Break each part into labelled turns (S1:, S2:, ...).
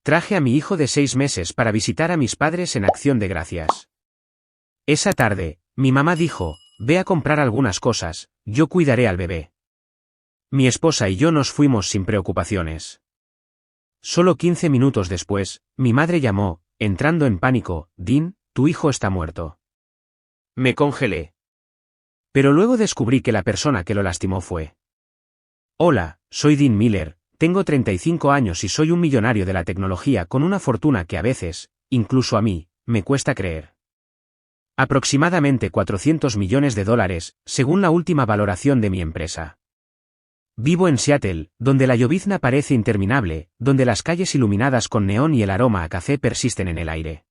S1: Traje a mi hijo de 6 meses para visitar a mis padres en Acción de Gracias. Esa tarde, mi mamá dijo, ve a comprar algunas cosas, yo cuidaré al bebé. Mi esposa y yo nos fuimos sin preocupaciones. Solo 15 minutos después, mi madre llamó, entrando en pánico, Dean, tu hijo está muerto. Me congelé. Pero luego descubrí que la persona que lo lastimó fue. Hola, soy Dean Miller, tengo 35 años y soy un millonario de la tecnología con una fortuna que a veces, incluso a mí, me cuesta creer. Aproximadamente $400 millones, según la última valoración de mi empresa. Vivo en Seattle, donde la llovizna parece interminable, donde las calles iluminadas con neón y el aroma a café persisten en el aire.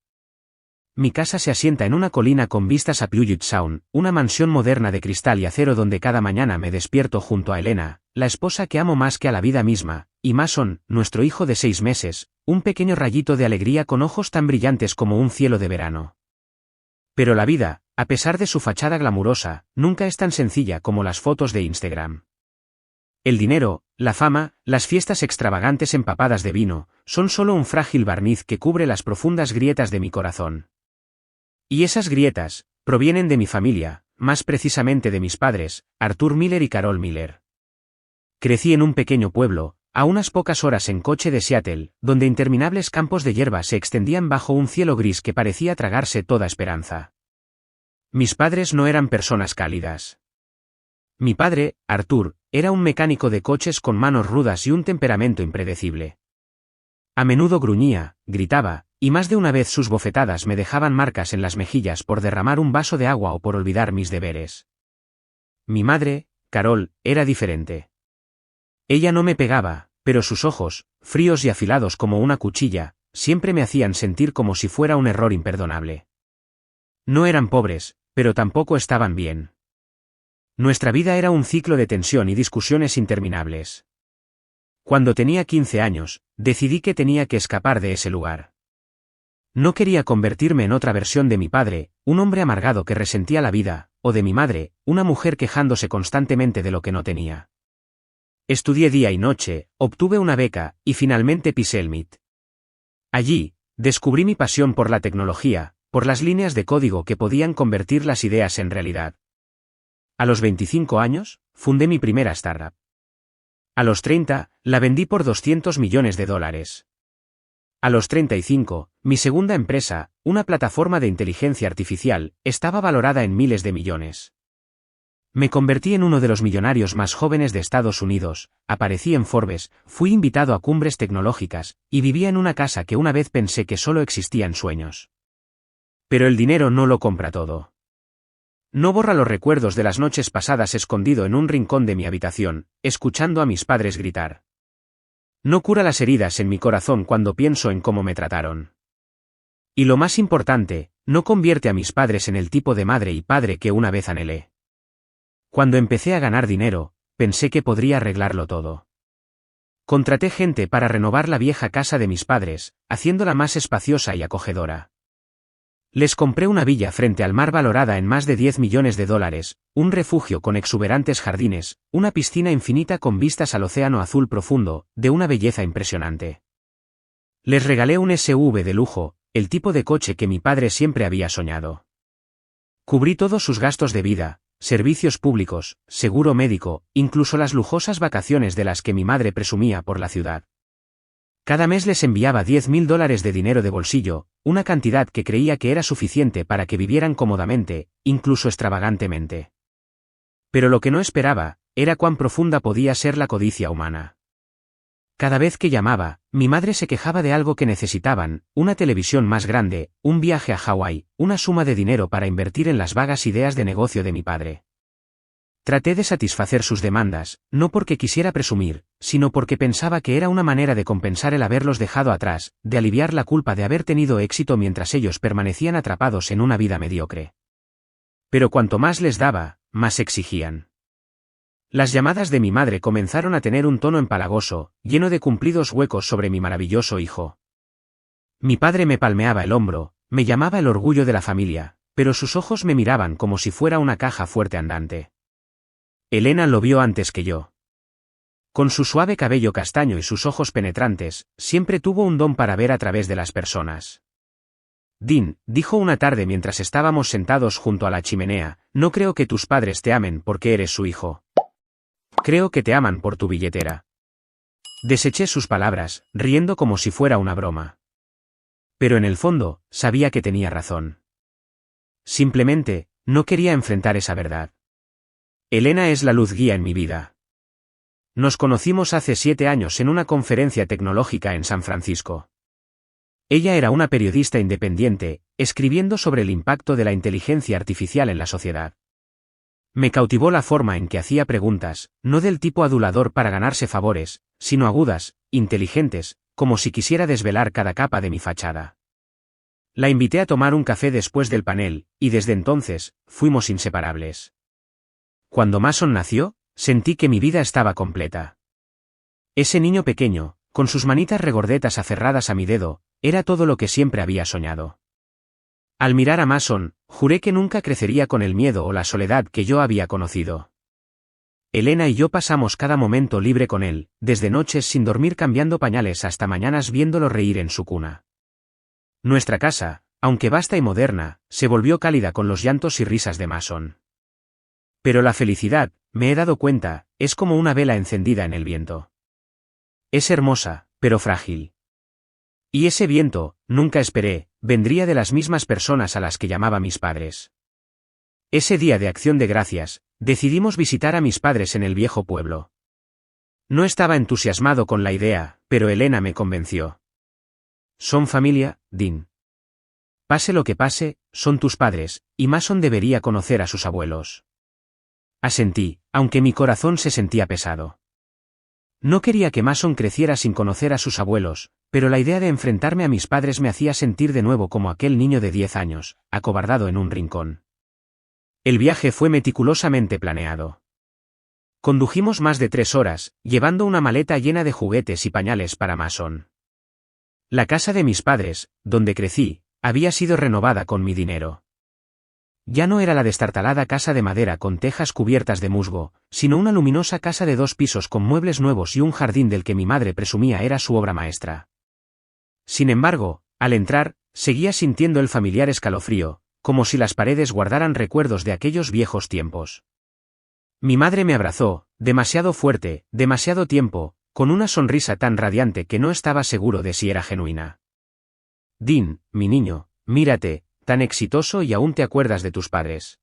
S1: Mi casa se asienta en una colina con vistas a Puget Sound, una mansión moderna de cristal y acero donde cada mañana me despierto junto a Elena, la esposa que amo más que a la vida misma, y Mason, nuestro hijo de 6 meses, un pequeño rayito de alegría con ojos tan brillantes como un cielo de verano. Pero la vida, a pesar de su fachada glamurosa, nunca es tan sencilla como las fotos de Instagram. El dinero, la fama, las fiestas extravagantes empapadas de vino, son solo un frágil barniz que cubre las profundas grietas de mi corazón. Y esas grietas, provienen de mi familia, más precisamente de mis padres, Arthur Miller y Carol Miller. Crecí en un pequeño pueblo, a unas pocas horas en coche de Seattle, donde interminables campos de hierba se extendían bajo un cielo gris que parecía tragarse toda esperanza. Mis padres no eran personas cálidas. Mi padre, Arthur, era un mecánico de coches con manos rudas y un temperamento impredecible. A menudo gruñía, gritaba, y más de una vez sus bofetadas me dejaban marcas en las mejillas por derramar un vaso de agua o por olvidar mis deberes. Mi madre, Carol, era diferente. Ella no me pegaba, pero sus ojos, fríos y afilados como una cuchilla, siempre me hacían sentir como si fuera un error imperdonable. No eran pobres, pero tampoco estaban bien. Nuestra vida era un ciclo de tensión y discusiones interminables. Cuando tenía 15 años, decidí que tenía que escapar de ese lugar. No quería convertirme en otra versión de mi padre, un hombre amargado que resentía la vida, o de mi madre, una mujer quejándose constantemente de lo que no tenía. Estudié día y noche, obtuve una beca, y finalmente pisé el MIT. Allí, descubrí mi pasión por la tecnología, por las líneas de código que podían convertir las ideas en realidad. A los 25 años, fundé mi primera startup. A los 30, la vendí por $200 millones. A los 35, mi segunda empresa, una plataforma de inteligencia artificial, estaba valorada en miles de millones. Me convertí en uno de los millonarios más jóvenes de Estados Unidos, aparecí en Forbes, fui invitado a cumbres tecnológicas, y vivía en una casa que una vez pensé que solo existía en sueños. Pero el dinero no lo compra todo. No borra los recuerdos de las noches pasadas escondido en un rincón de mi habitación, escuchando a mis padres gritar. No cura las heridas en mi corazón cuando pienso en cómo me trataron. Y lo más importante, no convierte a mis padres en el tipo de madre y padre que una vez anhelé. Cuando empecé a ganar dinero, pensé que podría arreglarlo todo. Contraté gente para renovar la vieja casa de mis padres, haciéndola más espaciosa y acogedora. Les compré una villa frente al mar valorada en más de $10 millones, un refugio con exuberantes jardines, una piscina infinita con vistas al océano azul profundo, de una belleza impresionante. Les regalé un SUV de lujo, el tipo de coche que mi padre siempre había soñado. Cubrí todos sus gastos de vida, servicios públicos, seguro médico, incluso las lujosas vacaciones de las que mi madre presumía por la ciudad. Cada mes les enviaba $10,000 de dinero de bolsillo, una cantidad que creía que era suficiente para que vivieran cómodamente, incluso extravagantemente. Pero lo que no esperaba, era cuán profunda podía ser la codicia humana. Cada vez que llamaba, mi madre se quejaba de algo que necesitaban, una televisión más grande, un viaje a Hawái, una suma de dinero para invertir en las vagas ideas de negocio de mi padre. Traté de satisfacer sus demandas, no porque quisiera presumir, sino porque pensaba que era una manera de compensar el haberlos dejado atrás, de aliviar la culpa de haber tenido éxito mientras ellos permanecían atrapados en una vida mediocre. Pero cuanto más les daba, más exigían. Las llamadas de mi madre comenzaron a tener un tono empalagoso, lleno de cumplidos huecos sobre mi maravilloso hijo. Mi padre me palmeaba el hombro, me llamaba el orgullo de la familia, pero sus ojos me miraban como si fuera una caja fuerte andante. Elena lo vio antes que yo. Con su suave cabello castaño y sus ojos penetrantes, siempre tuvo un don para ver a través de las personas. Dean, dijo una tarde mientras estábamos sentados junto a la chimenea, no creo que tus padres te amen porque eres su hijo. Creo que te aman por tu billetera. Deseché sus palabras, riendo como si fuera una broma. Pero en el fondo, sabía que tenía razón. Simplemente, no quería enfrentar esa verdad. Elena es la luz guía en mi vida. Nos conocimos hace 7 años en una conferencia tecnológica en San Francisco. Ella era una periodista independiente, escribiendo sobre el impacto de la inteligencia artificial en la sociedad. Me cautivó la forma en que hacía preguntas, no del tipo adulador para ganarse favores, sino agudas, inteligentes, como si quisiera desvelar cada capa de mi fachada. La invité a tomar un café después del panel, y desde entonces, fuimos inseparables. Cuando Mason nació, sentí que mi vida estaba completa. Ese niño pequeño, con sus manitas regordetas aferradas a mi dedo, era todo lo que siempre había soñado. Al mirar a Mason, juré que nunca crecería con el miedo o la soledad que yo había conocido. Elena y yo pasamos cada momento libre con él, desde noches sin dormir cambiando pañales hasta mañanas viéndolo reír en su cuna. Nuestra casa, aunque vasta y moderna, se volvió cálida con los llantos y risas de Mason. Pero la felicidad, me he dado cuenta, es como una vela encendida en el viento. Es hermosa, pero frágil. Y ese viento, nunca esperé, vendría de las mismas personas a las que llamaba mis padres. Ese día de Acción de Gracias, decidimos visitar a mis padres en el viejo pueblo. No estaba entusiasmado con la idea, pero Elena me convenció. Son familia, Dean. Pase lo que pase, son tus padres, y Mason debería conocer a sus abuelos. Asentí, aunque mi corazón se sentía pesado. No quería que Mason creciera sin conocer a sus abuelos, pero la idea de enfrentarme a mis padres me hacía sentir de nuevo como aquel niño de 10 años, acobardado en un rincón. El viaje fue meticulosamente planeado. Condujimos más de 3 horas, llevando una maleta llena de juguetes y pañales para Mason. La casa de mis padres, donde crecí, había sido renovada con mi dinero. Ya no era la destartalada casa de madera con tejas cubiertas de musgo, sino una luminosa casa de 2 pisos con muebles nuevos y un jardín del que mi madre presumía era su obra maestra. Sin embargo, al entrar, seguía sintiendo el familiar escalofrío, como si las paredes guardaran recuerdos de aquellos viejos tiempos. Mi madre me abrazó, demasiado fuerte, demasiado tiempo, con una sonrisa tan radiante que no estaba seguro de si era genuina. Dean, mi niño, mírate, tan exitoso y aún te acuerdas de tus padres.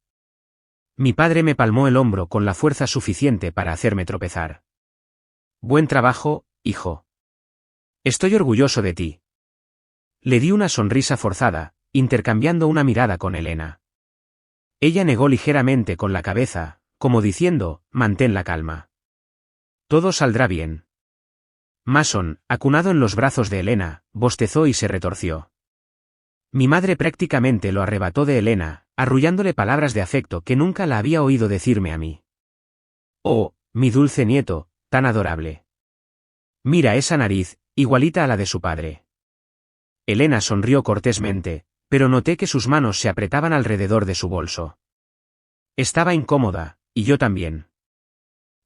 S1: Mi padre me palmó el hombro con la fuerza suficiente para hacerme tropezar. Buen trabajo, hijo. Estoy orgulloso de ti. Le di una sonrisa forzada, intercambiando una mirada con Elena. Ella negó ligeramente con la cabeza, como diciendo, mantén la calma. Todo saldrá bien. Mason, acunado en los brazos de Elena, bostezó y se retorció. Mi madre prácticamente lo arrebató de Elena, arrullándole palabras de afecto que nunca la había oído decirme a mí. Oh, mi dulce nieto, tan adorable. Mira esa nariz, igualita a la de su padre. Elena sonrió cortésmente, pero noté que sus manos se apretaban alrededor de su bolso. Estaba incómoda, y yo también.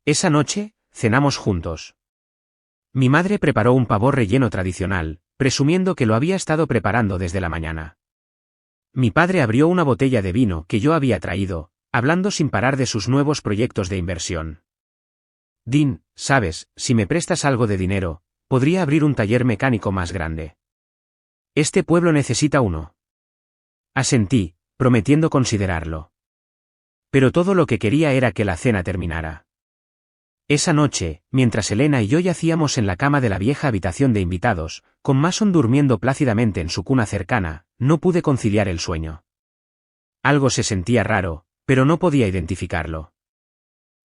S1: Esa noche, cenamos juntos. Mi madre preparó un pavo relleno tradicional, presumiendo que lo había estado preparando desde la mañana. Mi padre abrió una botella de vino que yo había traído, hablando sin parar de sus nuevos proyectos de inversión. Dean, sabes, si me prestas algo de dinero, podría abrir un taller mecánico más grande. Este pueblo necesita uno. Asentí, prometiendo considerarlo. Pero todo lo que quería era que la cena terminara. Esa noche, mientras Elena y yo yacíamos en la cama de la vieja habitación de invitados, con Mason durmiendo plácidamente en su cuna cercana, no pude conciliar el sueño. Algo se sentía raro, pero no podía identificarlo.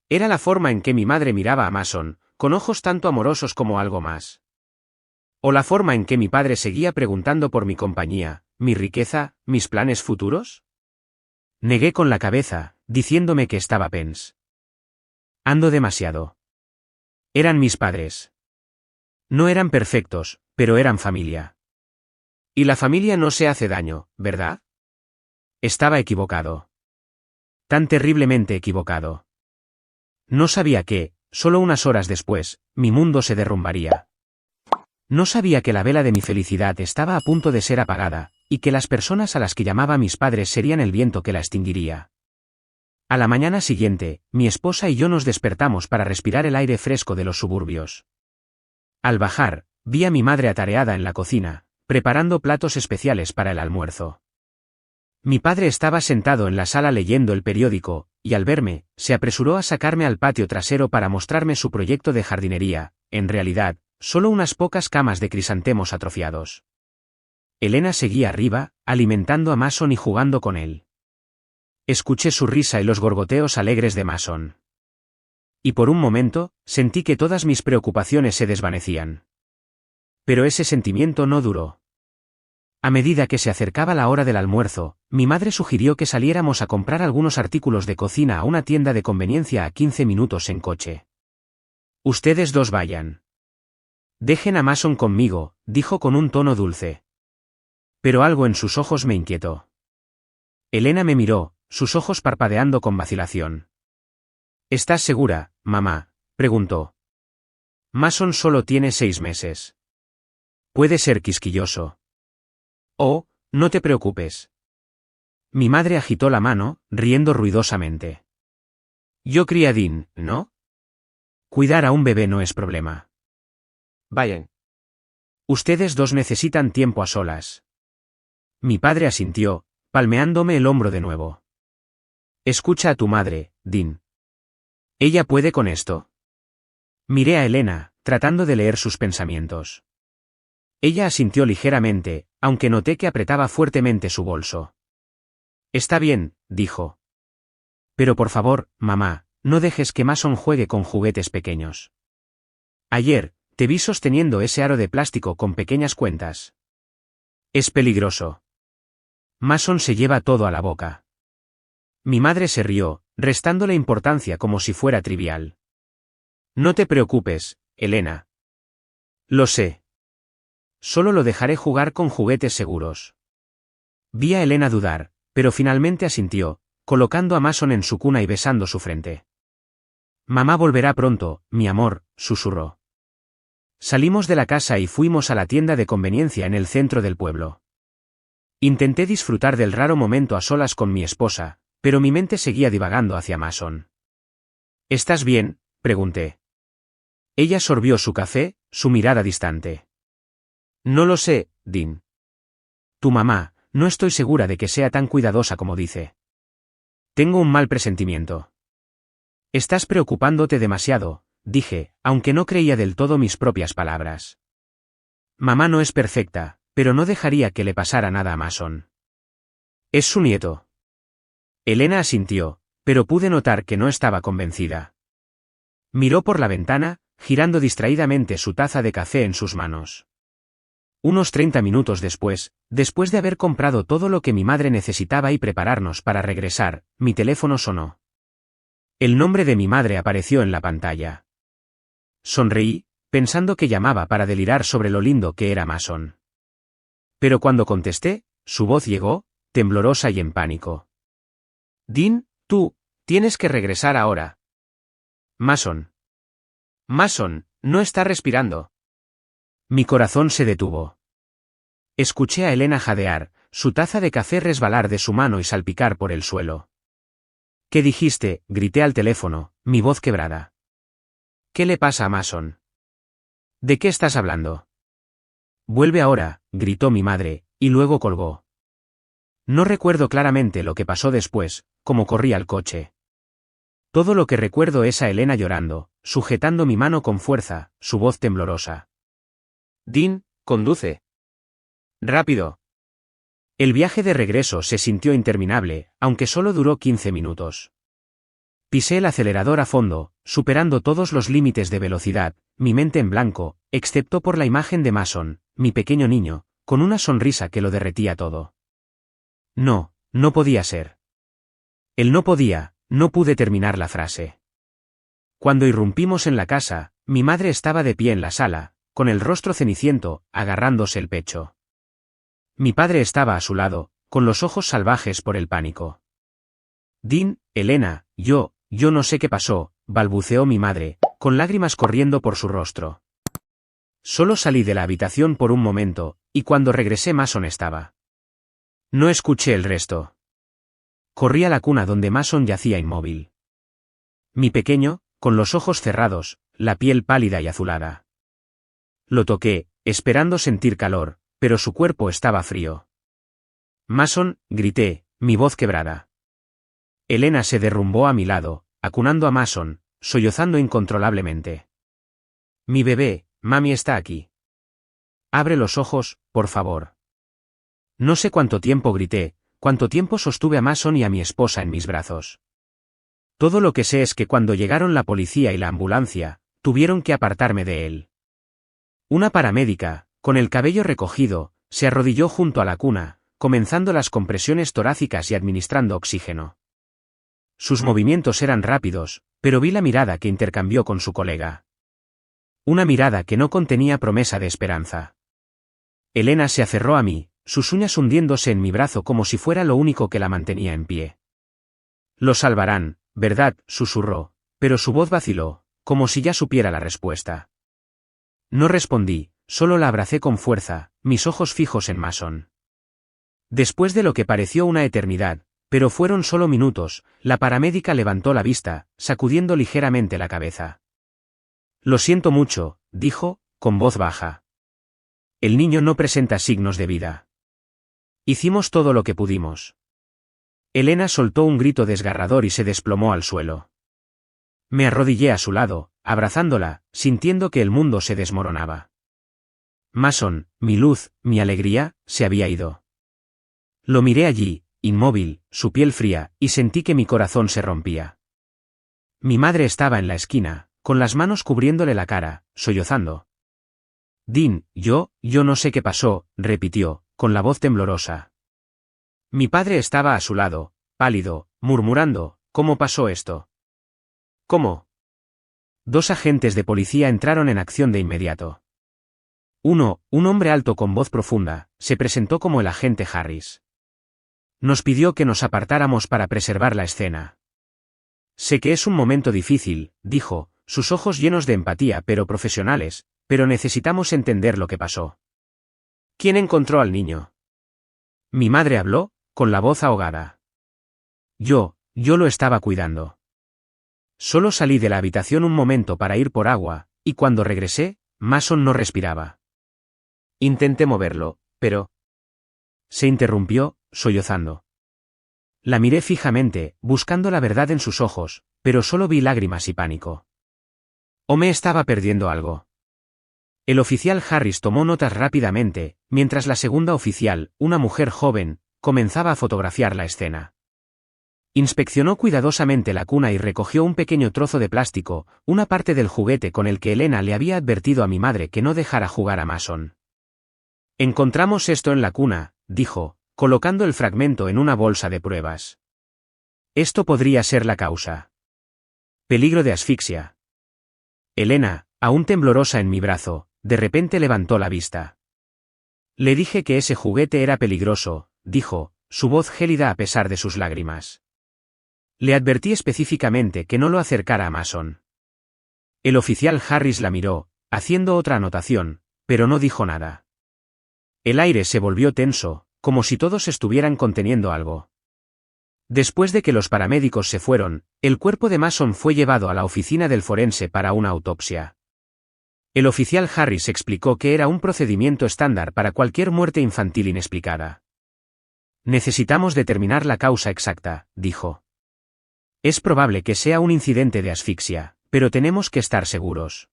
S1: Era la forma en que mi madre miraba a Mason, con ojos tanto amorosos como algo más. O la forma en que mi padre seguía preguntando por mi compañía, mi riqueza, mis planes futuros. Negué con la cabeza, diciéndome que estaba pens. Ando demasiado. Eran mis padres. No eran perfectos, pero eran familia. Y la familia no se hace daño, ¿verdad? Estaba equivocado. Tan terriblemente equivocado. No sabía qué, solo unas horas después, mi mundo se derrumbaría. No sabía que la vela de mi felicidad estaba a punto de ser apagada, y que las personas a las que llamaba mis padres serían el viento que la extinguiría. A la mañana siguiente, mi esposa y yo nos despertamos para respirar el aire fresco de los suburbios. Al bajar, vi a mi madre atareada en la cocina, preparando platos especiales para el almuerzo. Mi padre estaba sentado en la sala leyendo el periódico, y al verme, se apresuró a sacarme al patio trasero para mostrarme su proyecto de jardinería, en realidad, solo unas pocas camas de crisantemos atrofiados. Elena seguía arriba, alimentando a Mason y jugando con él. Escuché su risa y los gorgoteos alegres de Mason. Y por un momento, sentí que todas mis preocupaciones se desvanecían. Pero ese sentimiento no duró. A medida que se acercaba la hora del almuerzo, mi madre sugirió que saliéramos a comprar algunos artículos de cocina a una tienda de conveniencia a 15 minutos en coche. Ustedes dos vayan. Dejen a Mason conmigo, dijo con un tono dulce. Pero algo en sus ojos me inquietó. Elena me miró, sus ojos parpadeando con vacilación. ¿Estás segura, mamá?, preguntó. Mason solo tiene 6 meses. Puede ser quisquilloso. Oh, no te preocupes. Mi madre agitó la mano, riendo ruidosamente. Yo crié a Dean, ¿no? Cuidar a un bebé no es problema. Vayan. Ustedes dos necesitan tiempo a solas. Mi padre asintió, palmeándome el hombro de nuevo. Escucha a tu madre, Dean. ¿Ella puede con esto? Miré a Elena, tratando de leer sus pensamientos. Ella asintió ligeramente, aunque noté que apretaba fuertemente su bolso. Está bien, dijo. Pero por favor, mamá, no dejes que Mason juegue con juguetes pequeños. Ayer, te vi sosteniendo ese aro de plástico con pequeñas cuentas. Es peligroso. Mason se lleva todo a la boca. Mi madre se rió, restándole importancia como si fuera trivial. No te preocupes, Elena. Lo sé. Solo lo dejaré jugar con juguetes seguros. Vi a Elena dudar, pero finalmente asintió, colocando a Mason en su cuna y besando su frente. Mamá volverá pronto, mi amor, susurró. Salimos de la casa y fuimos a la tienda de conveniencia en el centro del pueblo. Intenté disfrutar del raro momento a solas con mi esposa, pero mi mente seguía divagando hacia Mason. ¿Estás bien?, pregunté. Ella sorbió su café, su mirada distante. No lo sé, Dean. Tu mamá, no estoy segura de que sea tan cuidadosa como dice. Tengo un mal presentimiento. Estás preocupándote demasiado, dije, aunque no creía del todo mis propias palabras. Mamá no es perfecta, pero no dejaría que le pasara nada a Mason. Es su nieto. Elena asintió, pero pude notar que no estaba convencida. Miró por la ventana, girando distraídamente su taza de café en sus manos. Unos 30 minutos después de haber comprado todo lo que mi madre necesitaba y prepararnos para regresar, mi teléfono sonó. El nombre de mi madre apareció en la pantalla. Sonreí, pensando que llamaba para delirar sobre lo lindo que era Mason. Pero cuando contesté, su voz llegó, temblorosa y en pánico. Dean, tú, tienes que regresar ahora. Mason. Mason, no está respirando. Mi corazón se detuvo. Escuché a Elena jadear, su taza de café resbalar de su mano y salpicar por el suelo. ¿Qué dijiste?, grité al teléfono, mi voz quebrada. ¿Qué le pasa a Mason? ¿De qué estás hablando? Vuelve ahora, gritó mi madre, y luego colgó. No recuerdo claramente lo que pasó después, como corrí al coche. Todo lo que recuerdo es a Elena llorando, sujetando mi mano con fuerza, su voz temblorosa. Dean, conduce. Rápido. El viaje de regreso se sintió interminable, aunque solo duró 15 minutos. Pisé el acelerador a fondo, superando todos los límites de velocidad, mi mente en blanco, excepto por la imagen de Mason, mi pequeño niño, con una sonrisa que lo derretía todo. No, no podía ser. Él no podía, no pude terminar la frase. Cuando irrumpimos en la casa, mi madre estaba de pie en la sala, con el rostro ceniciento, agarrándose el pecho. Mi padre estaba a su lado, con los ojos salvajes por el pánico. Dean, Elena, yo, yo no sé qué pasó, balbuceó mi madre, con lágrimas corriendo por su rostro. Solo salí de la habitación por un momento, y cuando regresé Mason estaba. No escuché el resto. Corrí a la cuna donde Mason yacía inmóvil. Mi pequeño, con los ojos cerrados, la piel pálida y azulada. Lo toqué, esperando sentir calor, pero su cuerpo estaba frío. Mason, grité, mi voz quebrada. Elena se derrumbó a mi lado, acunando a Mason, sollozando incontrolablemente. Mi bebé, mami está aquí. Abre los ojos, por favor. No sé cuánto tiempo grité, cuánto tiempo sostuve a Mason y a mi esposa en mis brazos. Todo lo que sé es que cuando llegaron la policía y la ambulancia, tuvieron que apartarme de él. Una paramédica, con el cabello recogido, se arrodilló junto a la cuna, comenzando las compresiones torácicas y administrando oxígeno. Sus movimientos eran rápidos, pero vi la mirada que intercambió con su colega. Una mirada que no contenía promesa de esperanza. Elena se aferró a mí, sus uñas hundiéndose en mi brazo como si fuera lo único que la mantenía en pie. Lo salvarán, ¿verdad?, susurró, pero su voz vaciló, como si ya supiera la respuesta. No respondí, solo la abracé con fuerza, mis ojos fijos en Mason. Después de lo que pareció una eternidad, pero fueron solo minutos, la paramédica levantó la vista, sacudiendo ligeramente la cabeza. Lo siento mucho, dijo, con voz baja. El niño no presenta signos de vida. Hicimos todo lo que pudimos. Elena soltó un grito desgarrador y se desplomó al suelo. Me arrodillé a su lado, abrazándola, sintiendo que el mundo se desmoronaba. Mason, mi luz, mi alegría, se había ido. Lo miré allí, inmóvil, su piel fría, y sentí que mi corazón se rompía. Mi madre estaba en la esquina, con las manos cubriéndole la cara, sollozando. Dean, yo no sé qué pasó, repitió, con la voz temblorosa. Mi padre estaba a su lado, pálido, murmurando, ¿cómo pasó esto? ¿Cómo? 2 agentes de policía entraron en acción de inmediato. Uno, un hombre alto con voz profunda, se presentó como el agente Harris. Nos pidió que nos apartáramos para preservar la escena. Sé que es un momento difícil, dijo, sus ojos llenos de empatía pero profesionales, pero necesitamos entender lo que pasó. ¿Quién encontró al niño? Mi madre habló, con la voz ahogada. Yo lo estaba cuidando. Solo salí de la habitación un momento para ir por agua, y cuando regresé, Mason no respiraba. Intenté moverlo, pero... Se interrumpió, sollozando. La miré fijamente, buscando la verdad en sus ojos, pero solo vi lágrimas y pánico. ¿O me estaba perdiendo algo? El oficial Harris tomó notas rápidamente, mientras la segunda oficial, una mujer joven, comenzaba a fotografiar la escena. Inspeccionó cuidadosamente la cuna y recogió un pequeño trozo de plástico, una parte del juguete con el que Elena le había advertido a mi madre que no dejara jugar a Mason. Encontramos esto en la cuna, dijo, colocando el fragmento en una bolsa de pruebas. Esto podría ser la causa. Peligro de asfixia. Elena, aún temblorosa en mi brazo, de repente levantó la vista. Le dije que ese juguete era peligroso, dijo, su voz gélida a pesar de sus lágrimas. Le advertí específicamente que no lo acercara a Mason. El oficial Harris la miró, haciendo otra anotación, pero no dijo nada. El aire se volvió tenso, como si todos estuvieran conteniendo algo. Después de que los paramédicos se fueron, el cuerpo de Mason fue llevado a la oficina del forense para una autopsia. El oficial Harris explicó que era un procedimiento estándar para cualquier muerte infantil inexplicada. Necesitamos determinar la causa exacta, dijo. Es probable que sea un incidente de asfixia, pero tenemos que estar seguros.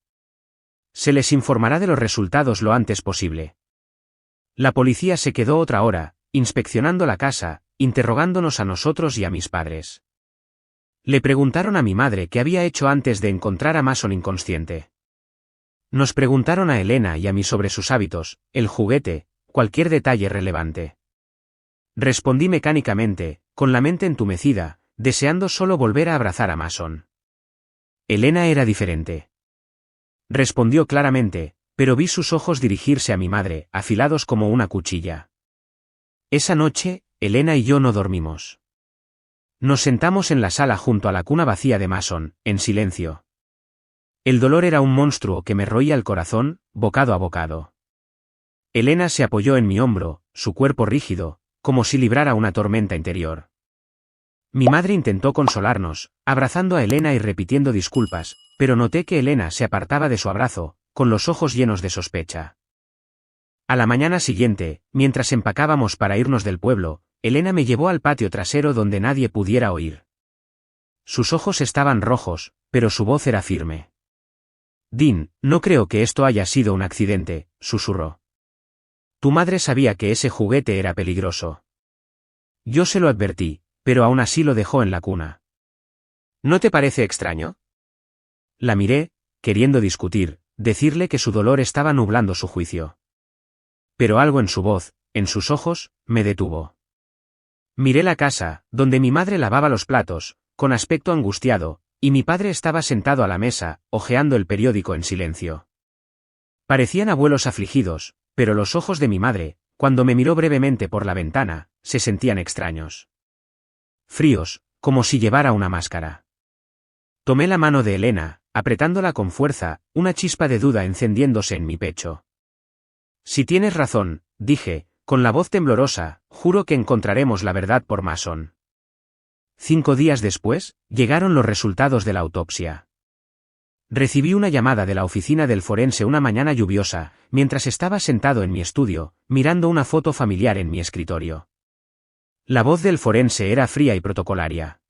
S1: Se les informará de los resultados lo antes posible. La policía se quedó otra hora, inspeccionando la casa, interrogándonos a nosotros y a mis padres. Le preguntaron a mi madre qué había hecho antes de encontrar a Mason inconsciente. Nos preguntaron a Elena y a mí sobre sus hábitos, el juguete, cualquier detalle relevante. Respondí mecánicamente, con la mente entumecida, deseando solo volver a abrazar a Mason. Elena era diferente. Respondió claramente, pero vi sus ojos dirigirse a mi madre, afilados como una cuchilla. Esa noche, Elena y yo no dormimos. Nos sentamos en la sala junto a la cuna vacía de Mason, en silencio. El dolor era un monstruo que me roía el corazón, bocado a bocado. Elena se apoyó en mi hombro, su cuerpo rígido, como si librara una tormenta interior. Mi madre intentó consolarnos, abrazando a Elena y repitiendo disculpas, pero noté que Elena se apartaba de su abrazo, con los ojos llenos de sospecha. A la mañana siguiente, mientras empacábamos para irnos del pueblo, Elena me llevó al patio trasero donde nadie pudiera oír. Sus ojos estaban rojos, pero su voz era firme. «Dean, no creo que esto haya sido un accidente», susurró. «Tu madre sabía que ese juguete era peligroso. Yo se lo advertí, pero aún así lo dejó en la cuna». «¿No te parece extraño?». La miré, queriendo discutir, decirle que su dolor estaba nublando su juicio. Pero algo en su voz, en sus ojos, me detuvo. Miré la casa, donde mi madre lavaba los platos, con aspecto angustiado, y mi padre estaba sentado a la mesa, hojeando el periódico en silencio. Parecían abuelos afligidos, pero los ojos de mi madre, cuando me miró brevemente por la ventana, se sentían extraños. Fríos, como si llevara una máscara. Tomé la mano de Elena, apretándola con fuerza, una chispa de duda encendiéndose en mi pecho. «Si tienes razón», dije, con la voz temblorosa, «juro que encontraremos la verdad por Mason». 5 días después, llegaron los resultados de la autopsia. Recibí una llamada de la oficina del forense una mañana lluviosa, mientras estaba sentado en mi estudio, mirando una foto familiar en mi escritorio. La voz del forense era fría y protocolaria.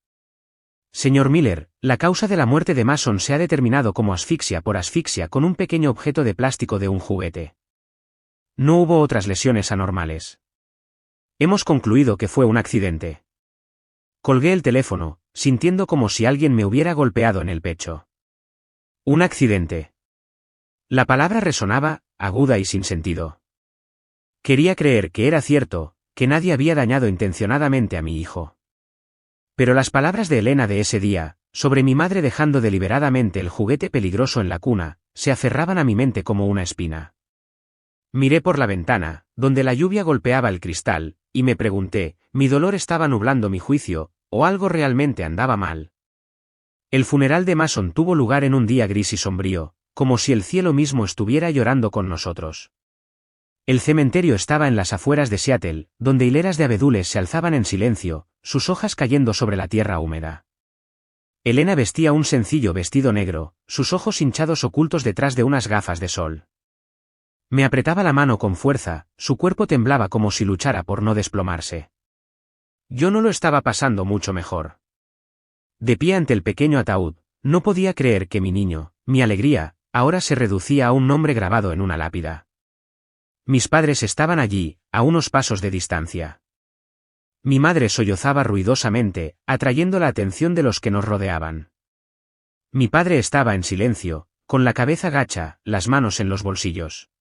S1: «Señor Miller, la causa de la muerte de Mason se ha determinado como asfixia por asfixia con un pequeño objeto de plástico de un juguete. No hubo otras lesiones anormales. Hemos concluido que fue un accidente». Colgué el teléfono, sintiendo como si alguien me hubiera golpeado en el pecho. Un accidente. La palabra resonaba, aguda y sin sentido. Quería creer que era cierto, que nadie había dañado intencionadamente a mi hijo. Pero las palabras de Elena de ese día, sobre mi madre dejando deliberadamente el juguete peligroso en la cuna, se aferraban a mi mente como una espina. Miré por la ventana, donde la lluvia golpeaba el cristal, y me pregunté, ¿mi dolor estaba nublando mi juicio, o algo realmente andaba mal? El funeral de Mason tuvo lugar en un día gris y sombrío, como si el cielo mismo estuviera llorando con nosotros. El cementerio estaba en las afueras de Seattle, donde hileras de abedules se alzaban en silencio, sus hojas cayendo sobre la tierra húmeda. Elena vestía un sencillo vestido negro, sus ojos hinchados ocultos detrás de unas gafas de sol. Me apretaba la mano con fuerza, su cuerpo temblaba como si luchara por no desplomarse. Yo no lo estaba pasando mucho mejor. De pie ante el pequeño ataúd, no podía creer que mi niño, mi alegría, ahora se reducía a un nombre grabado en una lápida. Mis padres estaban allí, a unos pasos de distancia. Mi madre sollozaba ruidosamente, atrayendo la atención de los que nos rodeaban. Mi padre estaba en silencio, con la cabeza gacha, las manos en los bolsillos.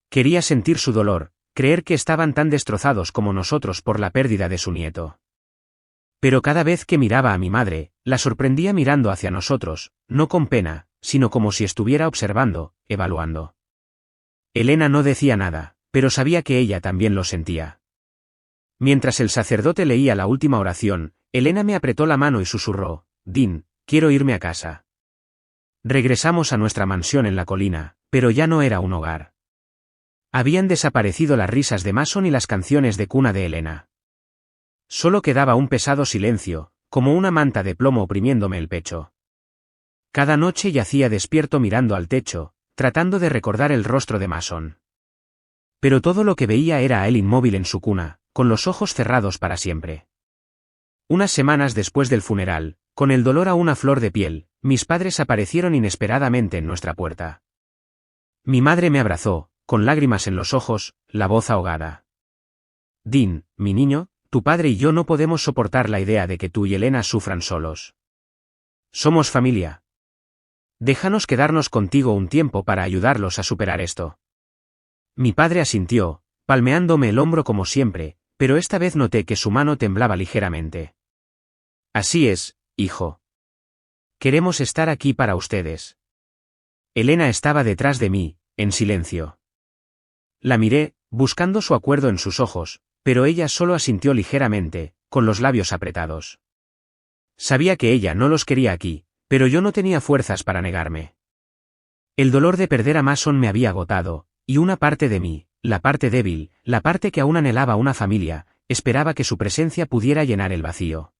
S1: Quería sentir su dolor, creer que estaban tan destrozados como nosotros por la pérdida de su nieto. Pero cada vez que miraba a mi madre, la sorprendía mirando hacia nosotros, no con pena, sino como si estuviera observando, evaluando. Elena no decía nada, pero sabía que ella también lo sentía. Mientras el sacerdote leía la última oración, Elena me apretó la mano y susurró, «Dean, quiero irme a casa». Regresamos a nuestra mansión en la colina, pero ya no era un hogar. Habían desaparecido las risas de Mason y las canciones de cuna de Elena. Solo quedaba un pesado silencio, como una manta de plomo oprimiéndome el pecho. Cada noche yacía despierto mirando al techo, tratando de recordar el rostro de Mason. Pero todo lo que veía era a él inmóvil en su cuna, con los ojos cerrados para siempre. Unas semanas después del funeral, con el dolor aún a flor de piel, mis padres aparecieron inesperadamente en nuestra puerta. Mi madre me abrazó, con lágrimas en los ojos, la voz ahogada. «Dean, mi niño, tu padre y yo no podemos soportar la idea de que tú y Elena sufran solos. Somos familia. Déjanos quedarnos contigo un tiempo para ayudarlos a superar esto». Mi padre asintió, palmeándome el hombro como siempre, pero esta vez noté que su mano temblaba ligeramente. «Así es, hijo. Queremos estar aquí para ustedes». Elena estaba detrás de mí, en silencio. La miré, buscando su acuerdo en sus ojos, pero ella solo asintió ligeramente, con los labios apretados. Sabía que ella no los quería aquí, pero yo no tenía fuerzas para negarme. El dolor de perder a Mason me había agotado, y una parte de mí, la parte débil, la parte que aún anhelaba una familia, esperaba que su presencia pudiera llenar el vacío.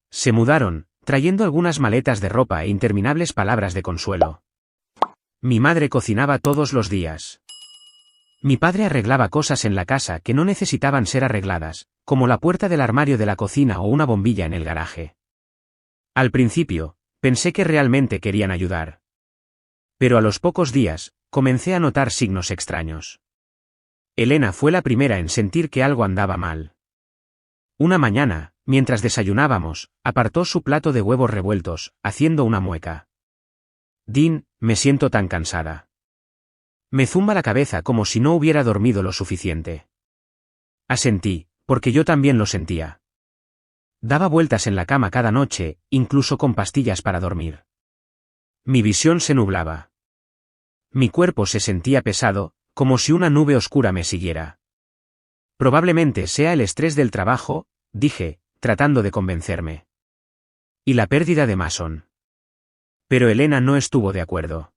S1: Se mudaron, trayendo algunas maletas de ropa e interminables palabras de consuelo. Mi madre cocinaba todos los días. Mi padre arreglaba cosas en la casa que no necesitaban ser arregladas, como la puerta del armario de la cocina o una bombilla en el garaje. Al principio, pensé que realmente querían ayudar. Pero a los pocos días, comencé a notar signos extraños. Elena fue la primera en sentir que algo andaba mal. Una mañana, mientras desayunábamos, apartó su plato de huevos revueltos, haciendo una mueca. «Dean, me siento tan cansada. Me zumba la cabeza como si no hubiera dormido lo suficiente». Asentí, porque yo también lo sentía. Daba vueltas en la cama cada noche, incluso con pastillas para dormir. Mi visión se nublaba. Mi cuerpo se sentía pesado, como si una nube oscura me siguiera. Probablemente sea el estrés del trabajo, dije, tratando de convencerme. Y la pérdida de Mason. Pero Elena no estuvo de acuerdo.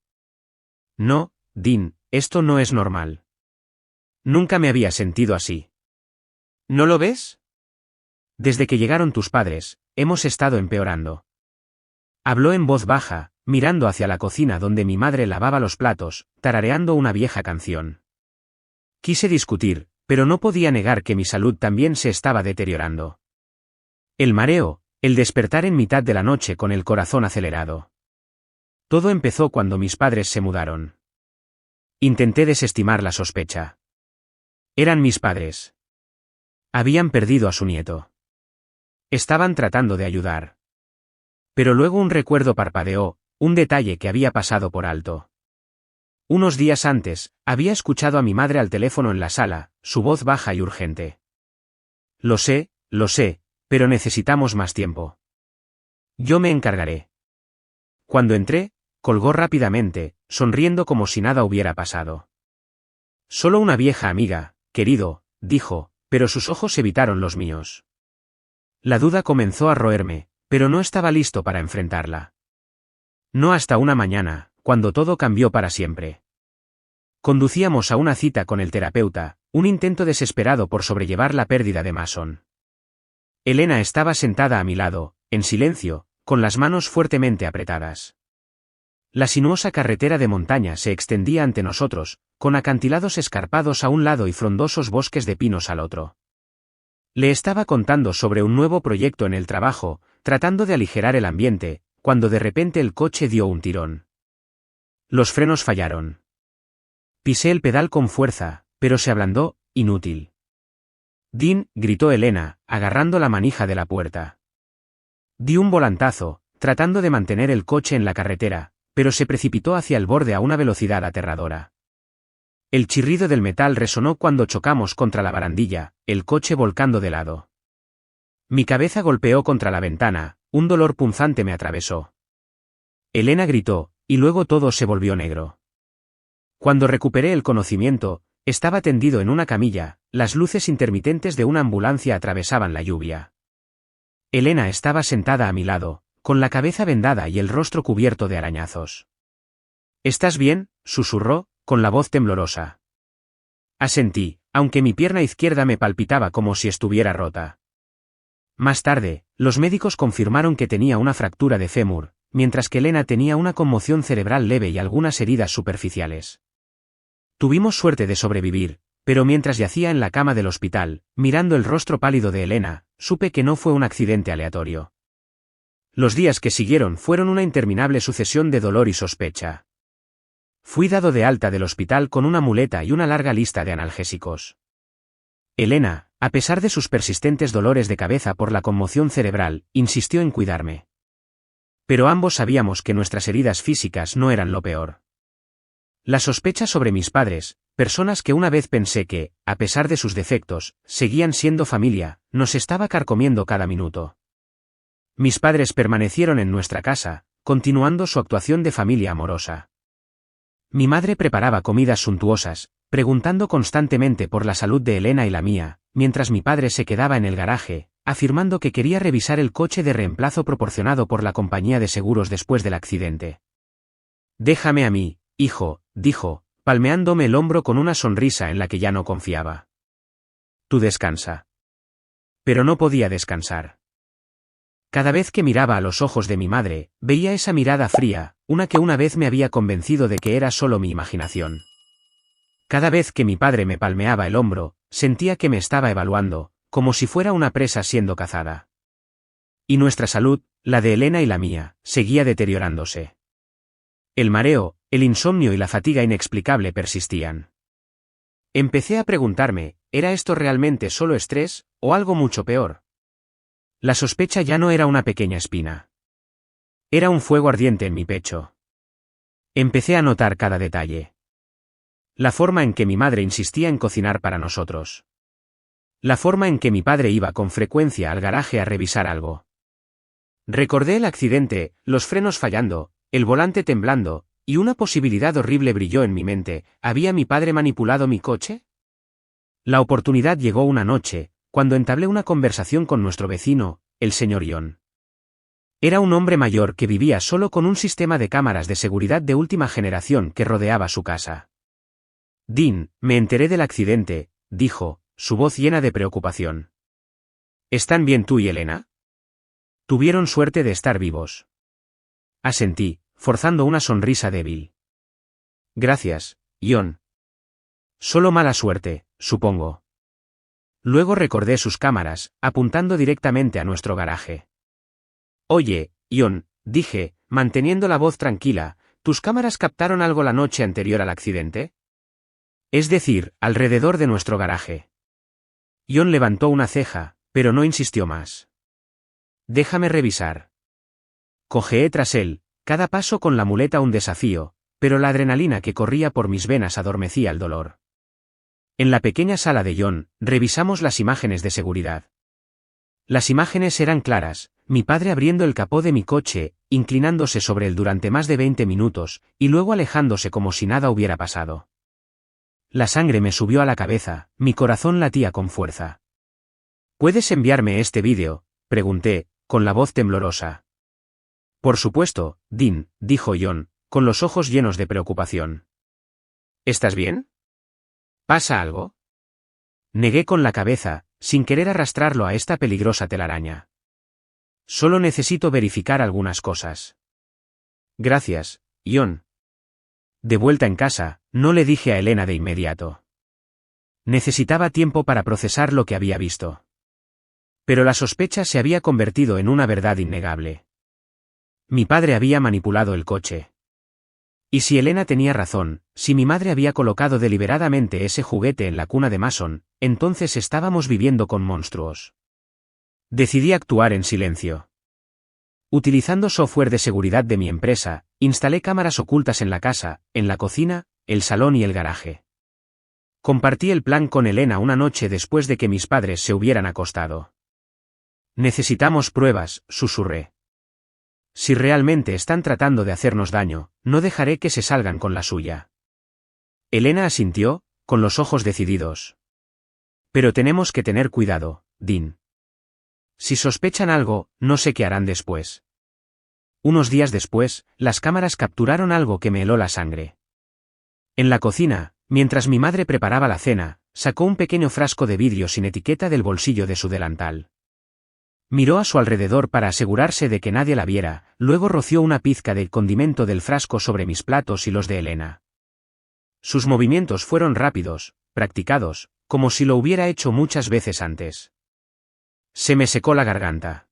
S1: No, Dean, esto no es normal. Nunca me había sentido así. ¿No lo ves? Desde que llegaron tus padres, hemos estado empeorando. Habló en voz baja, mirando hacia la cocina donde mi madre lavaba los platos, tarareando una vieja canción. Quise discutir, pero no podía negar que mi salud también se estaba deteriorando. El mareo, el despertar en mitad de la noche con el corazón acelerado. Todo empezó cuando mis padres se mudaron. Intenté desestimar la sospecha. Eran mis padres. Habían perdido a su nieto. Estaban tratando de ayudar. Pero luego un recuerdo parpadeó, un detalle que había pasado por alto. Unos días antes, había escuchado a mi madre al teléfono en la sala, su voz baja y urgente. Lo sé, pero necesitamos más tiempo. Yo me encargaré. Cuando entré, colgó rápidamente, sonriendo como si nada hubiera pasado. Solo una vieja amiga, querido, dijo, pero sus ojos evitaron los míos. La duda comenzó a roerme, pero no estaba listo para enfrentarla. No hasta una mañana, cuando todo cambió para siempre. Conducíamos a una cita con el terapeuta, un intento desesperado por sobrellevar la pérdida de Mason. Elena estaba sentada a mi lado, en silencio, con las manos fuertemente apretadas. La sinuosa carretera de montaña se extendía ante nosotros, con acantilados escarpados a un lado y frondosos bosques de pinos al otro. Le estaba contando sobre un nuevo proyecto en el trabajo, tratando de aligerar el ambiente, cuando de repente el coche dio un tirón. Los frenos fallaron. Pisé el pedal con fuerza, pero se ablandó, inútil. «Dean», gritó Elena, agarrando la manija de la puerta. Di un volantazo, tratando de mantener el coche en la carretera, pero se precipitó hacia el borde a una velocidad aterradora. El chirrido del metal resonó cuando chocamos contra la barandilla, el coche volcando de lado. Mi cabeza golpeó contra la ventana, un dolor punzante me atravesó. Elena gritó, y luego todo se volvió negro. Cuando recuperé el conocimiento, estaba tendido en una camilla, las luces intermitentes de una ambulancia atravesaban la lluvia. Elena estaba sentada a mi lado, con la cabeza vendada y el rostro cubierto de arañazos. «¿Estás bien?», susurró, con la voz temblorosa. Asentí, aunque mi pierna izquierda me palpitaba como si estuviera rota. Más tarde, los médicos confirmaron que tenía una fractura de fémur, mientras que Elena tenía una conmoción cerebral leve y algunas heridas superficiales. Tuvimos suerte de sobrevivir, pero mientras yacía en la cama del hospital, mirando el rostro pálido de Elena, supe que no fue un accidente aleatorio. Los días que siguieron fueron una interminable sucesión de dolor y sospecha. Fui dado de alta del hospital con una muleta y una larga lista de analgésicos. Elena, a pesar de sus persistentes dolores de cabeza por la conmoción cerebral, insistió en cuidarme. Pero ambos sabíamos que nuestras heridas físicas no eran lo peor. La sospecha sobre mis padres, personas que una vez pensé que, a pesar de sus defectos, seguían siendo familia, nos estaba carcomiendo cada minuto. Mis padres permanecieron en nuestra casa, continuando su actuación de familia amorosa. Mi madre preparaba comidas suntuosas, preguntando constantemente por la salud de Elena y la mía, mientras mi padre se quedaba en el garaje, afirmando que quería revisar el coche de reemplazo proporcionado por la compañía de seguros después del accidente. Déjame a mí, hijo, dijo, palmeándome el hombro con una sonrisa en la que ya no confiaba. Tú descansa. Pero no podía descansar. Cada vez que miraba a los ojos de mi madre, veía esa mirada fría, una que una vez me había convencido de que era solo mi imaginación. Cada vez que mi padre me palmeaba el hombro, sentía que me estaba evaluando, como si fuera una presa siendo cazada. Y nuestra salud, la de Elena y la mía, seguía deteriorándose. El mareo, el insomnio y la fatiga inexplicable persistían. Empecé a preguntarme, ¿era esto realmente solo estrés, o algo mucho peor? La sospecha ya no era una pequeña espina. Era un fuego ardiente en mi pecho. Empecé a notar cada detalle. La forma en que mi madre insistía en cocinar para nosotros. La forma en que mi padre iba con frecuencia al garaje a revisar algo. Recordé el accidente, los frenos fallando, el volante temblando, y una posibilidad horrible brilló en mi mente. ¿Había mi padre manipulado mi coche? La oportunidad llegó una noche, cuando entablé una conversación con nuestro vecino, el señor John. Era un hombre mayor que vivía solo con un sistema de cámaras de seguridad de última generación que rodeaba su casa. Dean, me enteré del accidente, dijo, su voz llena de preocupación. ¿Están bien tú y Elena? Tuvieron suerte de estar vivos. Asentí, forzando una sonrisa débil. Gracias, John. Solo mala suerte, supongo. Luego recordé sus cámaras, apuntando directamente a nuestro garaje. Oye, John, dije, manteniendo la voz tranquila, ¿tus cámaras captaron algo la noche anterior al accidente? Es decir, alrededor de nuestro garaje. John levantó una ceja, pero no insistió más. Déjame revisar. Cojeé tras él, cada paso con la muleta un desafío, pero la adrenalina que corría por mis venas adormecía el dolor. En la pequeña sala de John, revisamos las imágenes de seguridad. Las imágenes eran claras, mi padre abriendo el capó de mi coche, inclinándose sobre él durante más de 20 minutos, y luego alejándose como si nada hubiera pasado. La sangre me subió a la cabeza, mi corazón latía con fuerza. ¿Puedes enviarme este vídeo?, pregunté, con la voz temblorosa. Por supuesto, Dean, dijo John, con los ojos llenos de preocupación. ¿Estás bien? ¿Pasa algo? Negué con la cabeza, sin querer arrastrarlo a esta peligrosa telaraña. Solo necesito verificar algunas cosas. Gracias, John. De vuelta en casa, no le dije a Elena de inmediato. Necesitaba tiempo para procesar lo que había visto. Pero la sospecha se había convertido en una verdad innegable. Mi padre había manipulado el coche. Y si Elena tenía razón, si mi madre había colocado deliberadamente ese juguete en la cuna de Mason, entonces estábamos viviendo con monstruos. Decidí actuar en silencio. Utilizando software de seguridad de mi empresa, instalé cámaras ocultas en la casa, en la cocina, el salón y el garaje. Compartí el plan con Elena una noche después de que mis padres se hubieran acostado. Necesitamos pruebas, susurré. Si realmente están tratando de hacernos daño, no dejaré que se salgan con la suya. Elena asintió, con los ojos decididos. Pero tenemos que tener cuidado, Dean. Si sospechan algo, no sé qué harán después. Unos días después, las cámaras capturaron algo que me heló la sangre. En la cocina, mientras mi madre preparaba la cena, sacó un pequeño frasco de vidrio sin etiqueta del bolsillo de su delantal. Miró a su alrededor para asegurarse de que nadie la viera, luego roció una pizca de condimento del frasco sobre mis platos y los de Elena. Sus movimientos fueron rápidos, practicados, como si lo hubiera hecho muchas veces antes. Se me secó la garganta.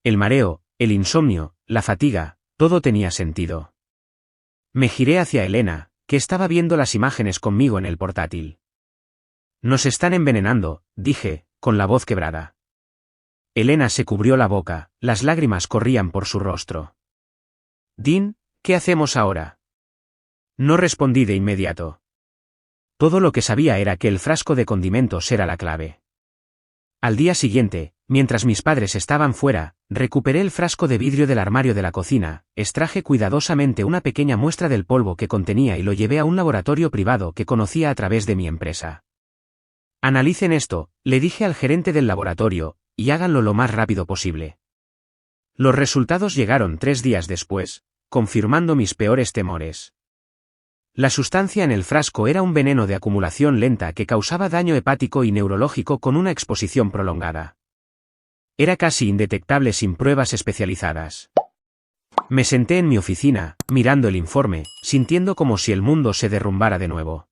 S1: El mareo, el insomnio, la fatiga, todo tenía sentido. Me giré hacia Elena, que estaba viendo las imágenes conmigo en el portátil. Nos están envenenando, dije, con la voz quebrada. Elena se cubrió la boca, las lágrimas corrían por su rostro. Dean, ¿qué hacemos ahora? No respondí de inmediato. Todo lo que sabía era que el frasco de condimentos era la clave. Al día siguiente, mientras mis padres estaban fuera, recuperé el frasco de vidrio del armario de la cocina, extraje cuidadosamente una pequeña muestra del polvo que contenía y lo llevé a un laboratorio privado que conocía a través de mi empresa. Analicen esto, le dije al gerente del laboratorio, y háganlo lo más rápido posible. Los resultados llegaron 3 días después, confirmando mis peores temores. La sustancia en el frasco era un veneno de acumulación lenta que causaba daño hepático y neurológico con una exposición prolongada. Era casi indetectable sin pruebas especializadas. Me senté en mi oficina, mirando el informe, sintiendo como si el mundo se derrumbara de nuevo.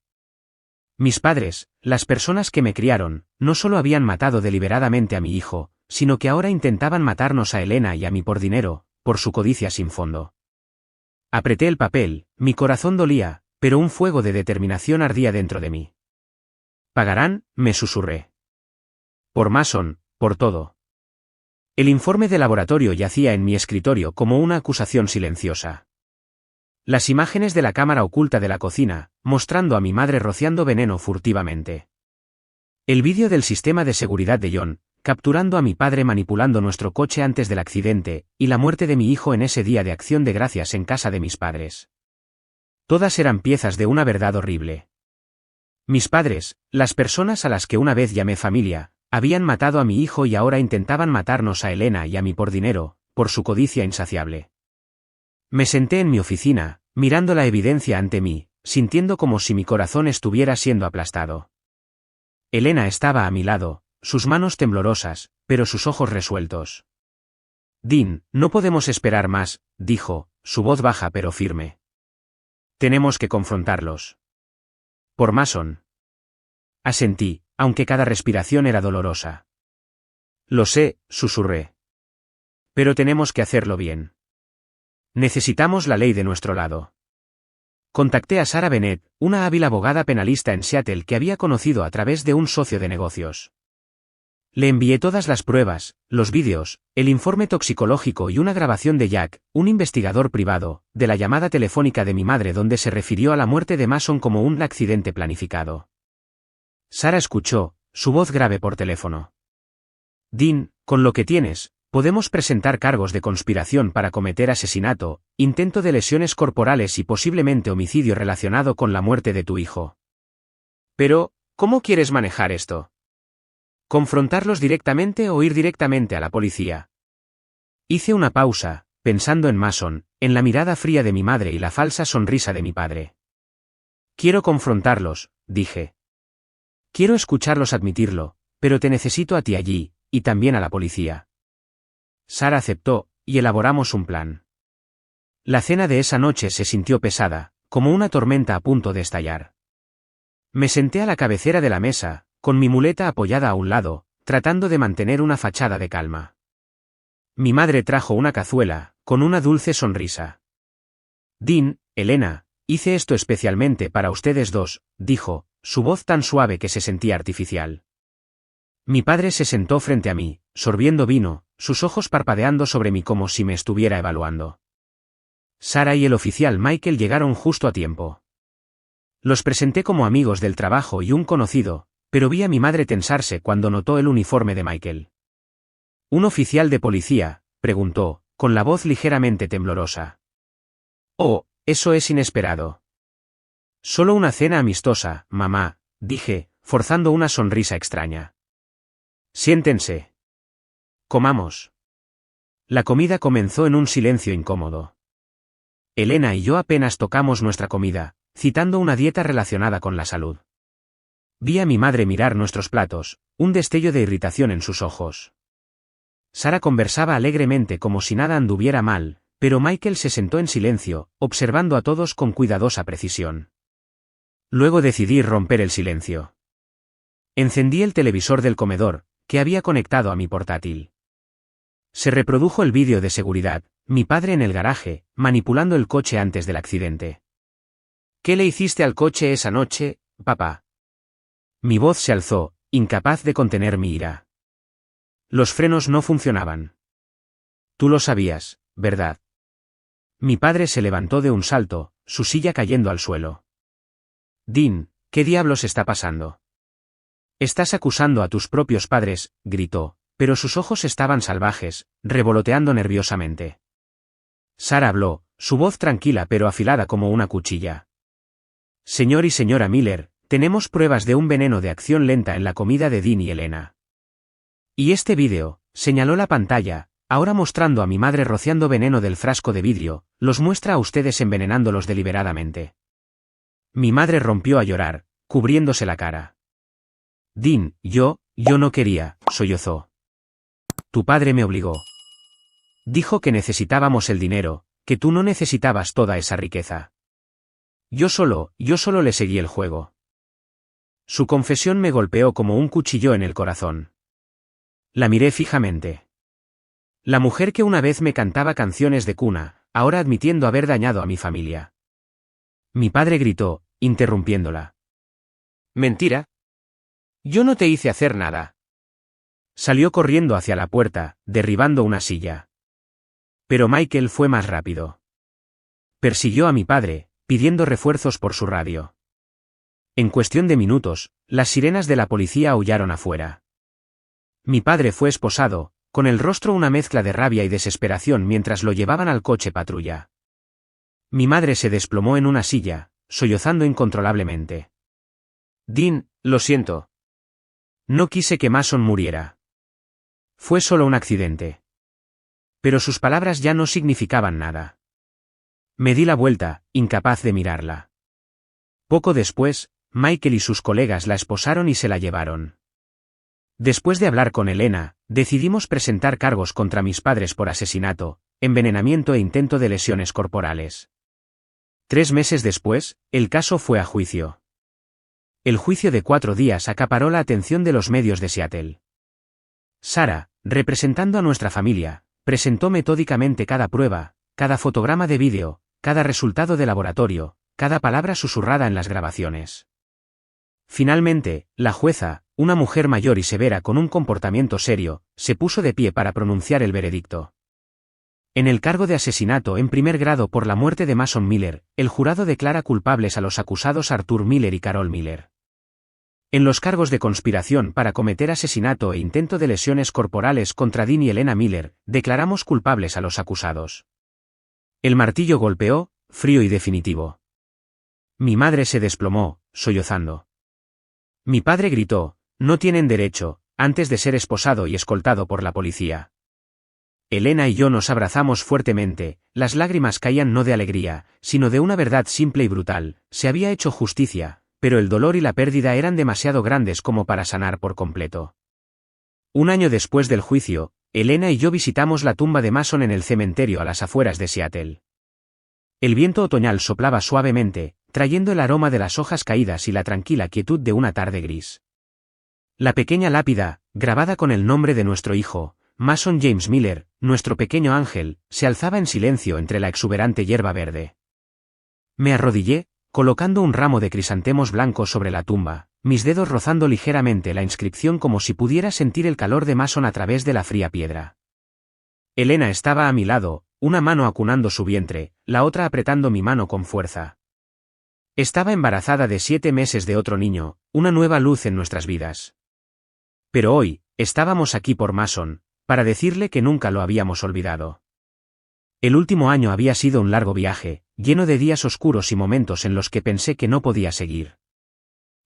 S1: Mis padres, las personas que me criaron, no solo habían matado deliberadamente a mi hijo, sino que ahora intentaban matarnos a Elena y a mí por dinero, por su codicia sin fondo. Apreté el papel, mi corazón dolía, pero un fuego de determinación ardía dentro de mí. «¿Pagarán?», me susurré. «Por Mason, por todo». El informe de laboratorio yacía en mi escritorio como una acusación silenciosa. Las imágenes de la cámara oculta de la cocina, mostrando a mi madre rociando veneno furtivamente. El vídeo del sistema de seguridad de John, capturando a mi padre manipulando nuestro coche antes del accidente, y la muerte de mi hijo en ese día de acción de gracias en casa de mis padres. Todas eran piezas de una verdad horrible. Mis padres, las personas a las que una vez llamé familia, habían matado a mi hijo y ahora intentaban matarnos a Elena y a mí por dinero, por su codicia insaciable. Me senté en mi oficina, mirando la evidencia ante mí, sintiendo como si mi corazón estuviera siendo aplastado. Elena estaba a mi lado, sus manos temblorosas, pero sus ojos resueltos. «Dean, no podemos esperar más», dijo, su voz baja pero firme. «Tenemos que confrontarlos». «Por Mason». Asentí, aunque cada respiración era dolorosa. «Lo sé», susurré. «Pero tenemos que hacerlo bien. Necesitamos la ley de nuestro lado». Contacté a Sarah Bennett, una hábil abogada penalista en Seattle que había conocido a través de un socio de negocios. Le envié todas las pruebas, los vídeos, el informe toxicológico y una grabación de Jack, un investigador privado, de la llamada telefónica de mi madre donde se refirió a la muerte de Mason como un accidente planificado. Sarah escuchó, su voz grave por teléfono. «Dean, con lo que tienes, podemos presentar cargos de conspiración para cometer asesinato, intento de lesiones corporales y posiblemente homicidio relacionado con la muerte de tu hijo. Pero, ¿cómo quieres manejar esto? ¿Confrontarlos directamente o ir directamente a la policía?» Hice una pausa, pensando en Mason, en la mirada fría de mi madre y la falsa sonrisa de mi padre. «Quiero confrontarlos», dije. «Quiero escucharlos admitirlo, pero te necesito a ti allí, y también a la policía». Sarah aceptó, y elaboramos un plan. La cena de esa noche se sintió pesada, como una tormenta a punto de estallar. Me senté a la cabecera de la mesa, con mi muleta apoyada a un lado, tratando de mantener una fachada de calma. Mi madre trajo una cazuela, con una dulce sonrisa. «Dean, Elena, hice esto especialmente para ustedes dos», dijo, su voz tan suave que se sentía artificial. Mi padre se sentó frente a mí, sorbiendo vino, sus ojos parpadeando sobre mí como si me estuviera evaluando. Sarah y el oficial Michael llegaron justo a tiempo. Los presenté como amigos del trabajo y un conocido, pero vi a mi madre tensarse cuando notó el uniforme de Michael. «¿Un oficial de policía?», preguntó, con la voz ligeramente temblorosa. «Oh, eso es inesperado». «Solo una cena amistosa, mamá», dije, forzando una sonrisa extraña. «Siéntense. Comamos». La comida comenzó en un silencio incómodo. Elena y yo apenas tocamos nuestra comida, citando una dieta relacionada con la salud. Vi a mi madre mirar nuestros platos, un destello de irritación en sus ojos. Sarah conversaba alegremente como si nada anduviera mal, pero Michael se sentó en silencio, observando a todos con cuidadosa precisión. Luego decidí romper el silencio. Encendí el televisor del comedor, que había conectado a mi portátil. Se reprodujo el vídeo de seguridad, mi padre en el garaje, manipulando el coche antes del accidente. «¿Qué le hiciste al coche esa noche, papá?». Mi voz se alzó, incapaz de contener mi ira. «Los frenos no funcionaban». «Tú lo sabías, ¿verdad?». Mi padre se levantó de un salto, su silla cayendo al suelo. «Dean, ¿qué diablos está pasando?». «Estás acusando a tus propios padres», gritó, pero sus ojos estaban salvajes, revoloteando nerviosamente. Sarah habló, su voz tranquila pero afilada como una cuchilla. «Señor y señora Miller, tenemos pruebas de un veneno de acción lenta en la comida de Dean y Elena. Y este vídeo, señaló la pantalla, ahora mostrando a mi madre rociando veneno del frasco de vidrio, los muestra a ustedes envenenándolos deliberadamente. Mi madre rompió a llorar, cubriéndose la cara. Dean, yo no quería, sollozó. Tu padre me obligó. Dijo que necesitábamos el dinero, que tú no necesitabas toda esa riqueza. Yo solo le seguí el juego. Su confesión me golpeó como un cuchillo en el corazón. La miré fijamente. La mujer que una vez me cantaba canciones de cuna, ahora admitiendo haber dañado a mi familia. Mi padre gritó, interrumpiéndola. Mentira. Yo no te hice hacer nada. Salió corriendo hacia la puerta, derribando una silla. Pero Michael fue más rápido. Persiguió a mi padre, pidiendo refuerzos por su radio. En cuestión de minutos, las sirenas de la policía aullaron afuera. Mi padre fue esposado, con el rostro una mezcla de rabia y desesperación mientras lo llevaban al coche patrulla. Mi madre se desplomó en una silla, sollozando incontrolablemente. Dean, lo siento. No quise que Mason muriera. Fue solo un accidente. Pero sus palabras ya no significaban nada. Me di la vuelta, incapaz de mirarla. Poco después, Michael y sus colegas la esposaron y se la llevaron. Después de hablar con Elena, decidimos presentar cargos contra mis padres por asesinato, envenenamiento e intento de lesiones corporales. 3 meses después, el caso fue a juicio. El juicio de 4 días acaparó la atención de los medios de Seattle. Sarah, representando a nuestra familia, presentó metódicamente cada prueba, cada fotograma de vídeo, cada resultado de laboratorio, cada palabra susurrada en las grabaciones. Finalmente, la jueza, una mujer mayor y severa con un comportamiento serio, se puso de pie para pronunciar el veredicto. En el cargo de asesinato en primer grado por la muerte de Mason Miller, el jurado declara culpables a los acusados Arthur Miller y Carol Miller. En los cargos de conspiración para cometer asesinato e intento de lesiones corporales contra Dean y Elena Miller, declaramos culpables a los acusados. El martillo golpeó, frío y definitivo. Mi madre se desplomó, sollozando. Mi padre gritó, no tienen derecho, antes de ser esposado y escoltado por la policía. Elena y yo nos abrazamos fuertemente, las lágrimas caían no de alegría, sino de una verdad simple y brutal, se había hecho justicia, pero el dolor y la pérdida eran demasiado grandes como para sanar por completo. Un año después del juicio, Elena y yo visitamos la tumba de Mason en el cementerio a las afueras de Seattle. El viento otoñal soplaba suavemente, trayendo el aroma de las hojas caídas y la tranquila quietud de una tarde gris. La pequeña lápida, grabada con el nombre de nuestro hijo, Mason James Miller, nuestro pequeño ángel, se alzaba en silencio entre la exuberante hierba verde. Me arrodillé, colocando un ramo de crisantemos blancos sobre la tumba, mis dedos rozando ligeramente la inscripción como si pudiera sentir el calor de Mason a través de la fría piedra. Elena estaba a mi lado, una mano acunando su vientre, la otra apretando mi mano con fuerza. Estaba embarazada de 7 meses de otro niño, una nueva luz en nuestras vidas. Pero hoy, estábamos aquí por Mason, para decirle que nunca lo habíamos olvidado. El último año había sido un largo viaje, lleno de días oscuros y momentos en los que pensé que no podía seguir.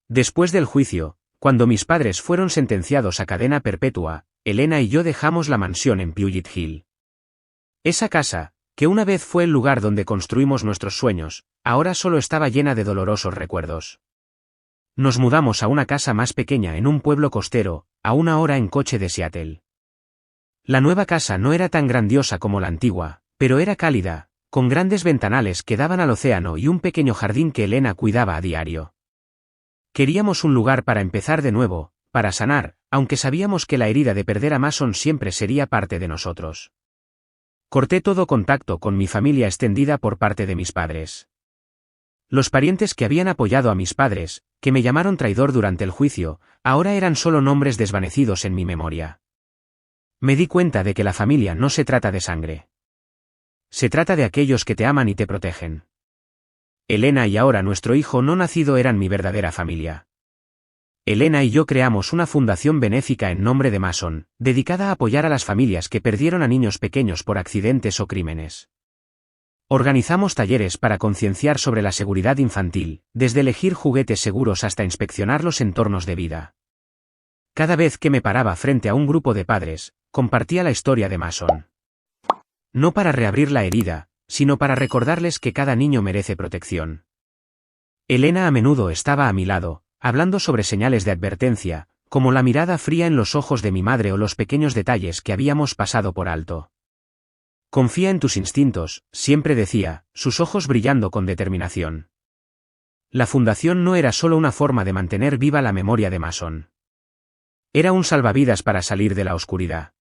S1: Después del juicio, cuando mis padres fueron sentenciados a cadena perpetua, Elena y yo dejamos la mansión en Puget Hill. Esa casa, que una vez fue el lugar donde construimos nuestros sueños, ahora solo estaba llena de dolorosos recuerdos. Nos mudamos a una casa más pequeña en un pueblo costero, a 1 hora en coche de Seattle. La nueva casa no era tan grandiosa como la antigua, pero era cálida, con grandes ventanales que daban al océano y un pequeño jardín que Elena cuidaba a diario. Queríamos un lugar para empezar de nuevo, para sanar, aunque sabíamos que la herida de perder a Mason siempre sería parte de nosotros. Corté todo contacto con mi familia extendida por parte de mis padres. Los parientes que habían apoyado a mis padres, que me llamaron traidor durante el juicio, ahora eran solo nombres desvanecidos en mi memoria. Me di cuenta de que la familia no se trata de sangre. Se trata de aquellos que te aman y te protegen. Elena y ahora nuestro hijo no nacido eran mi verdadera familia. Elena y yo creamos una fundación benéfica en nombre de Mason, dedicada a apoyar a las familias que perdieron a niños pequeños por accidentes o crímenes. Organizamos talleres para concienciar sobre la seguridad infantil, desde elegir juguetes seguros hasta inspeccionar los entornos de vida. Cada vez que me paraba frente a un grupo de padres, compartía la historia de Mason. No para reabrir la herida, sino para recordarles que cada niño merece protección. Elena a menudo estaba a mi lado, hablando sobre señales de advertencia, como la mirada fría en los ojos de mi madre o los pequeños detalles que habíamos pasado por alto. Confía en tus instintos, siempre decía, sus ojos brillando con determinación. La fundación no era solo una forma de mantener viva la memoria de Mason. Era un salvavidas para salir de la oscuridad.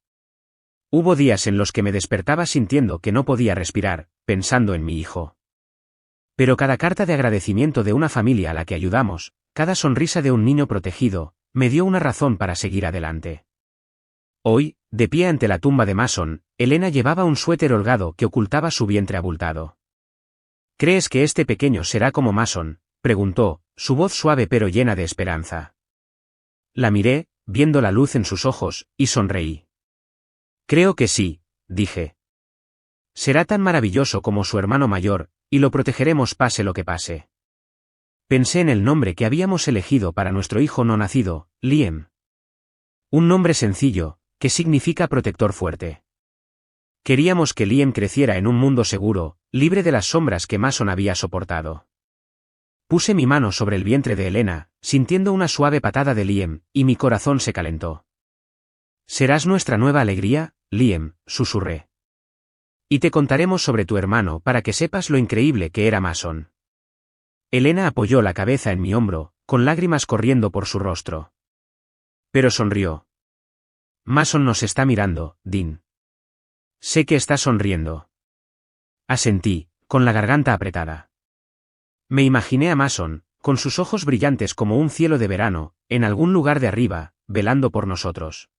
S1: Hubo días en los que me despertaba sintiendo que no podía respirar, pensando en mi hijo. Pero cada carta de agradecimiento de una familia a la que ayudamos, cada sonrisa de un niño protegido, me dio una razón para seguir adelante. Hoy, de pie ante la tumba de Mason, Elena llevaba un suéter holgado que ocultaba su vientre abultado. ¿Crees que este pequeño será como Mason?, preguntó, su voz suave pero llena de esperanza. La miré, viendo la luz en sus ojos, y sonreí. Creo que sí, dije. Será tan maravilloso como su hermano mayor, y lo protegeremos pase lo que pase. Pensé en el nombre que habíamos elegido para nuestro hijo no nacido, Liam. Un nombre sencillo, que significa protector fuerte. Queríamos que Liam creciera en un mundo seguro, libre de las sombras que Mason había soportado. Puse mi mano sobre el vientre de Elena, sintiendo una suave patada de Liam, y mi corazón se calentó. «Serás nuestra nueva alegría, Liam», susurré. «Y te contaremos sobre tu hermano para que sepas lo increíble que era Mason». Elena apoyó la cabeza en mi hombro, con lágrimas corriendo por su rostro. Pero sonrió. «Mason nos está mirando, Dean». «Sé que está sonriendo». Asentí, con la garganta apretada. Me imaginé a Mason, con sus ojos brillantes como un cielo de verano, en algún lugar de arriba, velando por nosotros.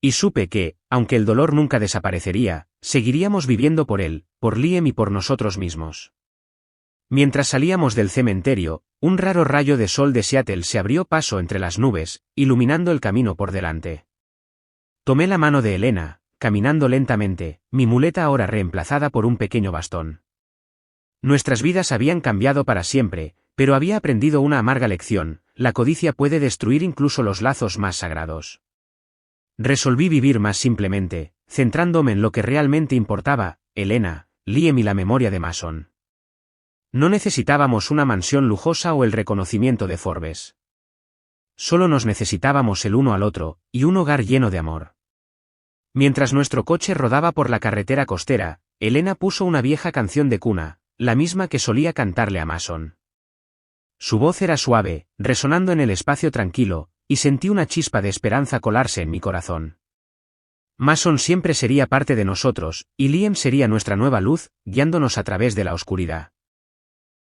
S1: Y supe que, aunque el dolor nunca desaparecería, seguiríamos viviendo por él, por Liam y por nosotros mismos. Mientras salíamos del cementerio, un raro rayo de sol de Seattle se abrió paso entre las nubes, iluminando el camino por delante. Tomé la mano de Elena, caminando lentamente, mi muleta ahora reemplazada por un pequeño bastón. Nuestras vidas habían cambiado para siempre, pero había aprendido una amarga lección: la codicia puede destruir incluso los lazos más sagrados. Resolví vivir más simplemente, centrándome en lo que realmente importaba: Elena, Liam y la memoria de Mason. No necesitábamos una mansión lujosa o el reconocimiento de Forbes. Solo nos necesitábamos el uno al otro, y un hogar lleno de amor. Mientras nuestro coche rodaba por la carretera costera, Elena puso una vieja canción de cuna, la misma que solía cantarle a Mason. Su voz era suave, resonando en el espacio tranquilo, y sentí una chispa de esperanza colarse en mi corazón. Mason siempre sería parte de nosotros, y Liam sería nuestra nueva luz, guiándonos a través de la oscuridad.